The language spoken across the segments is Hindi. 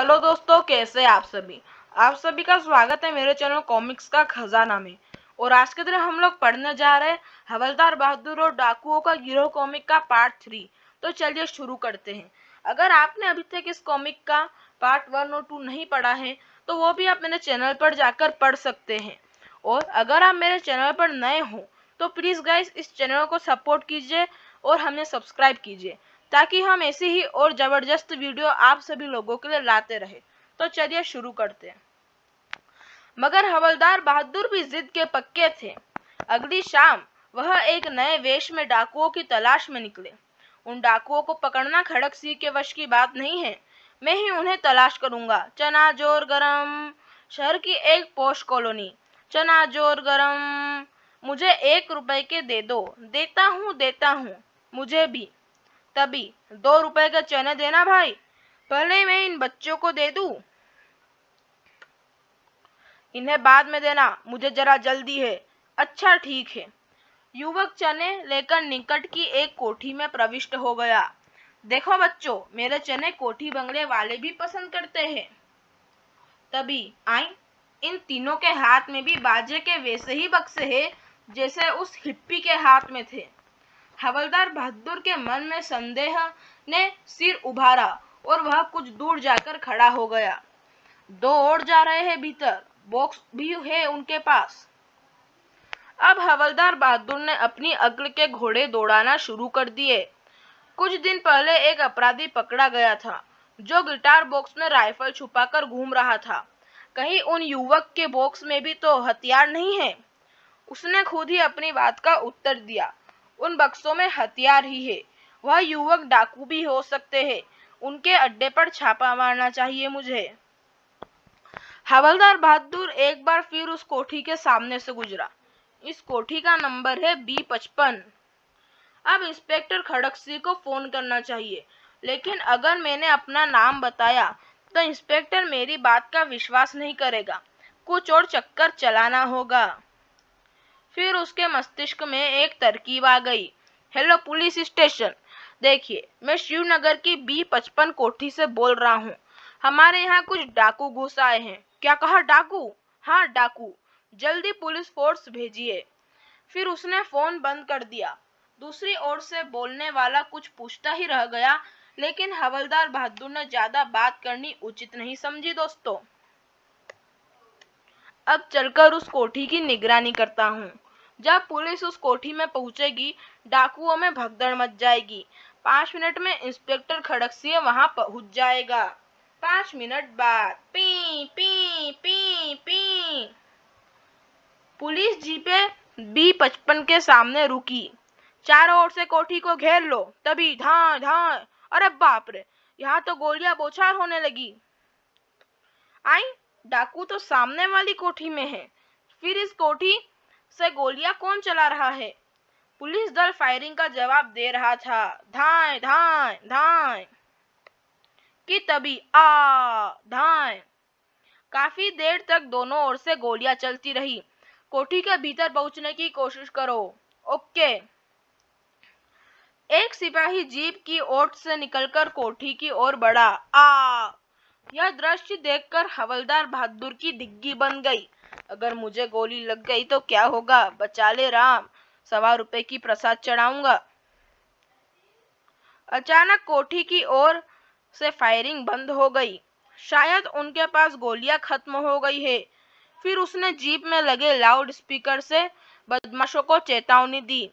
हेलो दोस्तों, कैसे आप सभी का स्वागत है मेरे चैनल कॉमिक्स का खजाना में। और आज के दिन हम लोग पढ़ने जा रहे हैं हवलदार बहादुर और डाकुओं का गिरोह कॉमिक का पार्ट 3। तो चलिए शुरू करते हैं। अगर आपने अभी तक इस कॉमिक का पार्ट 1 और 2 नहीं पढ़ा है तो वो भी आप मेरे चैनल पर जाकर पढ़ सकते हैं। और अगर आप मेरे चैनल पर नए हो तो प्लीज़ गाइस इस चैनल को सपोर्ट कीजिए और हमें सब्सक्राइब कीजिए, ताकि हम ऐसी ही और ज़बरदस्त वीडियो आप सभी लोगों के लिए लाते रहे। तो चलिए शुरू करते हैं। मगर हवलदार बहादुर भी जिद के पक्के थे। अगली शाम वह एक नए वेश में डाकुओं की तलाश में निकले। उन डाकुओं को पकड़ना खड़क सिंह के वश की बात नहीं है। मैं ही उन्हें तलाश करूंगा। चना जोर गरम, शहर की एक पोश कॉलोनी। चना जोर गरम, मुझे 1 रुपए के दे दो। देता हूँ, मुझे भी। तभी 2 रुपए के चने देना भाई, पहले मैं इन बच्चों को दे दूं। इन्हें बाद में देना, मुझे जरा जल्दी है। अच्छा ठीक है। युवक चने लेकर निकट की एक कोठी में प्रविष्ट हो गया। देखो बच्चों, मेरे चने कोठी बंगले वाले भी पसंद करते हैं। तभी आई इन तीनों के हाथ में भी बाजे के वैसे ही बक्से हैं जैसे उस हिप्पी के हाथ में थे। हवलदार बहादुर के मन में संदेह ने सिर उभारा और वह कुछ दूर जाकर खड़ा हो गया। 2 और जा रहे हैं भीतर, बॉक्स भी है उनके पास। अब हवलदार बहादुर ने अपनी अक्ल के घोड़े दौड़ाना शुरू कर दिए। कुछ दिन पहले एक अपराधी पकड़ा गया था जो गिटार बॉक्स में राइफल छुपाकर घूम रहा था। कहीं उन युवक के बॉक्स में भी तो हथियार नहीं है? उसने खुद ही अपनी बात का उत्तर दिया, उन बक्सों में हथियार ही है। वह युवक डाकू भी हो सकते हैं। उनके अड्डे पर छापा मारना चाहिए मुझे। हवलदार बहादुर एक बार फिर उस कोठी के सामने से गुजरा। इस कोठी का नंबर है B55। अब इंस्पेक्टर खड़क सिंह को फोन करना चाहिए, लेकिन अगर मैंने अपना नाम बताया तो इंस्पेक्टर मेरी बात का विश्वास नहीं करेगा। कुछ और चक्कर चलाना होगा। फिर उसके मस्तिष्क में एक तरकीब आ गई। हेलो पुलिस स्टेशन, देखिए मैं शिवनगर की B55 कोठी से बोल रहा हूँ। हमारे यहाँ कुछ डाकू घुस आए हैं। क्या कहा, डाकू? हाँ डाकू, जल्दी पुलिस फोर्स भेजिए। फिर उसने फोन बंद कर दिया। दूसरी ओर से बोलने वाला कुछ पूछता ही रह गया, लेकिन हवलदार बहादुर ने ज्यादा बात करनी उचित नहीं समझी। दोस्तों, अब चलकर उस कोठी की निगरानी करता हूँ। जब पुलिस उस कोठी में पहुंचेगी, डाकुओं में भगदड़ मच जाएगी। 5 मिनट में इंस्पेक्टर खड़क सिंह वहां पहुंच जाएगा। 5 मिनट बाद P P P P police जीपें B55 के सामने रुकी। चारों ओर से कोठी को घेर लो। तभी धाए धाए, अरे बाप रे, यहाँ तो गोलियां बौछार होने लगी। आई, डाकू तो सामने वाली कोठी में है। फिर इस कोठी से गोलियां कौन चला रहा है? पुलिस दल फायरिंग का जवाब दे रहा था। धाए धाए धाए कि तभी आ धाए। काफी देर तक दोनों ओर से गोलियां चलती रही। कोठी के भीतर पहुंचने की कोशिश करो। ओके। एक सिपाही जीप की ओट से निकलकर कोठी की ओर बढ़ा। यह दृश्य देखकर हवलदार बहादुर की डिग्गी बन गई। अगर मुझे गोली लग गई तो क्या होगा? बचा ले राम, 1.25 रुपए की प्रसाद चढ़ाऊंगा। अचानक कोठी की ओर से फायरिंग बंद हो गई। शायद उनके पास गोलियां खत्म हो गई है। फिर उसने जीप में लगे लाउड स्पीकर से बदमाशों को चेतावनी दी।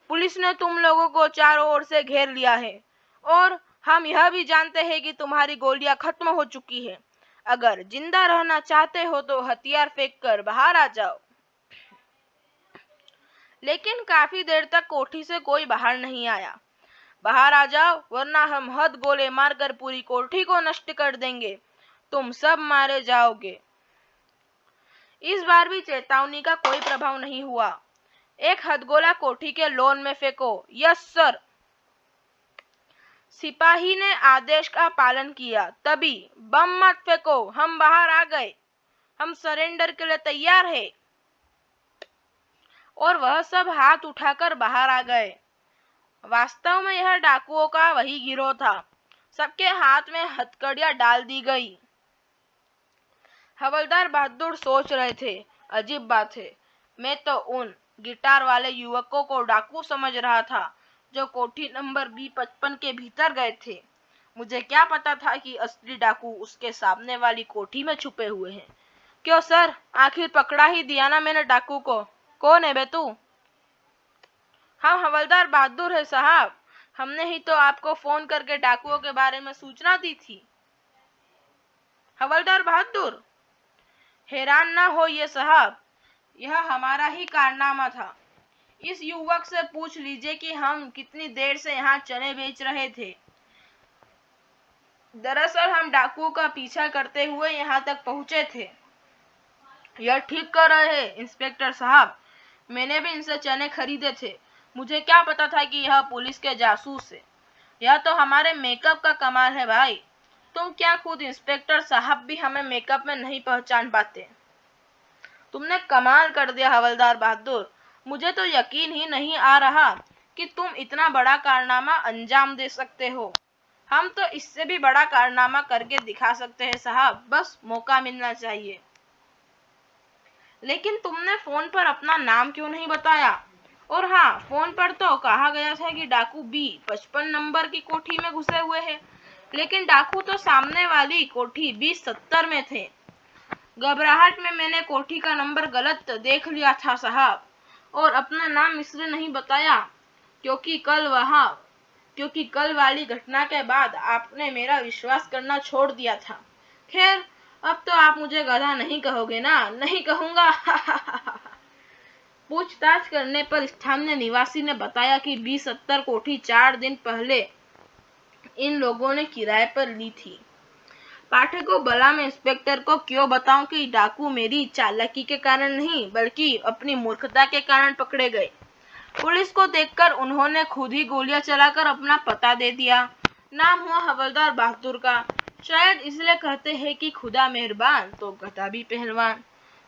पुलिस ने तुम लोगों को चारों ओर से घेर लिया है और हम यह भी जानते हैं कि तुम्हारी गोलियां खत्म हो चुकी है। अगर जिंदा रहना चाहते हो तो हथियार फेंक कर बाहर आ जाओ। लेकिन काफी देर तक कोठी से कोई बाहर नहीं आया। बाहर आ जाओ, वरना हम हद गोले मारकर पूरी कोठी को नष्ट कर देंगे। तुम सब मारे जाओगे। इस बार भी चेतावनी का कोई प्रभाव नहीं हुआ। एक हथगोला कोठी के लॉन में फेंको। Yes sir. सिपाही ने आदेश का पालन किया। तभी बम मत फेंको, हम बाहर आ गए, हम सरेंडर के लिए तैयार हैं। और वह सब हाथ उठाकर बाहर आ गए। वास्तव में यह डाकुओं का वही गिरोह था। सबके हाथ में हथकड़ियां डाल दी गई। हवलदार बहादुर सोच रहे थे, अजीब बात है, मैं तो उन गिटार वाले युवकों को डाकू समझ रहा था जो कोठी नंबर B55 के भीतर गए थे। मुझे क्या पता था कि असली डाकू उसके सामने वाली कोठी में छुपे हुए हैं। क्यों सर, आखिर पकड़ा ही दिया ना मैंने डाकू को। कौन है बे तू? हम हवलदार बहादुर है साहब, हमने ही तो आपको फोन करके डाकुओं के बारे में सूचना दी थी। हवलदार बहादुर, हैरान ना हो ये साहब, यह हमारा ही कारनामा था। इस युवक से पूछ लीजिए कि हम कितनी देर से यहाँ चने बेच रहे थे। दरअसल हम डाकुओं का पीछा करते हुए यहाँ तक पहुँचे थे। यह ठीक कर रहे हैं इंस्पेक्टर साहब, मैंने भी इनसे चने खरीदे थे। मुझे क्या पता था कि यह पुलिस के जासूस है। यह तो हमारे मेकअप का कमाल है भाई। तुम क्या खुद इंस्पेक्टर साहब भी हमें मेकअप में नहीं पहचान पाते? तुमने कमाल कर दिया हवलदार बहादुर। मुझे तो यकीन ही नहीं आ रहा कि तुम इतना बड़ा कारनामा अंजाम दे सकते हो। हम तो इससे भी बड़ा कारनामा करके दिखा सकते हैं साहब, बस मौका मिलना चाहिए। लेकिन तुमने फोन पर अपना नाम क्यों नहीं बताया? और हाँ, फोन पर तो कहा गया था कि डाकू B55 नंबर की कोठी में घुसे हुए हैं, लेकिन डाकू तो सामने वाली कोठी B70 में थे। घबराहट में मैंने कोठी का नंबर गलत देख लिया था साहब, और अपना नाम इसलिए नहीं बताया क्योंकि कल वाली घटना के बाद आपने मेरा विश्वास करना छोड़ दिया था। खैर, अब तो आप मुझे गधा नहीं कहोगे ना? नहीं कहूंगा। पूछताछ करने पर स्थानीय निवासी ने बताया कि B70 कोठी 4 दिन पहले इन लोगों ने किराए पर ली थी। पाठकों, भला मैं इंस्पेक्टर को क्यों बताऊं कि डाकू मेरी चालाकी के कारण नहीं बल्कि अपनी मूर्खता के कारण पकड़े गए। पुलिस को देखकर उन्होंने खुद ही गोलियां चलाकर अपना पता दे दिया। नाम हुआ हवलदार बहादुर का। शायद इसलिए कहते हैं कि खुदा मेहरबान तो गधा भी पहलवान।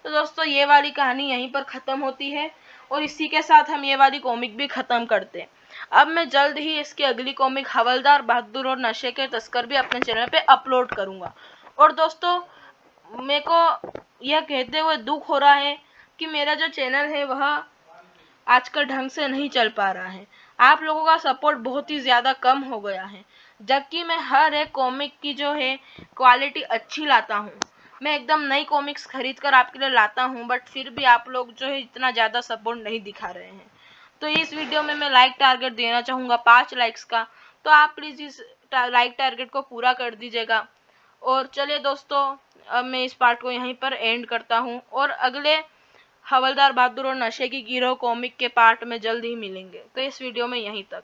तो दोस्तों, ये वाली कहानी यहीं पर खत्म होती है और इसी के साथ हम ये वाली कॉमिक भी खत्म करते हैं। अब मैं जल्द ही इसकी अगली कॉमिक हवलदार बहादुर और नशे के तस्कर भी अपने चैनल पे अपलोड करूंगा। और दोस्तों, मेरे को यह कहते हुए दुख हो रहा है कि मेरा जो चैनल है वह आजकल ढंग से नहीं चल पा रहा है। आप लोगों का सपोर्ट बहुत ही ज़्यादा कम हो गया है, जबकि मैं हर एक कॉमिक की जो है क्वालिटी अच्छी लाता हूँ। मैं एकदम नई कॉमिक्स खरीद कर आपके लिए लाता हूँ, बट फिर भी आप लोग जो है इतना ज़्यादा सपोर्ट नहीं दिखा रहे हैं। तो इस वीडियो में मैं लाइक टारगेट देना चाहूँगा 5 लाइक्स का, तो आप प्लीज़ इस लाइक टारगेट को पूरा कर दीजिएगा। और चलिए दोस्तों, अब मैं इस पार्ट को यहीं पर एंड करता हूँ और अगले हवलदार बहादुर और नशे की गिरोह कॉमिक के पार्ट में जल्द ही मिलेंगे। तो इस वीडियो में यहीं तक।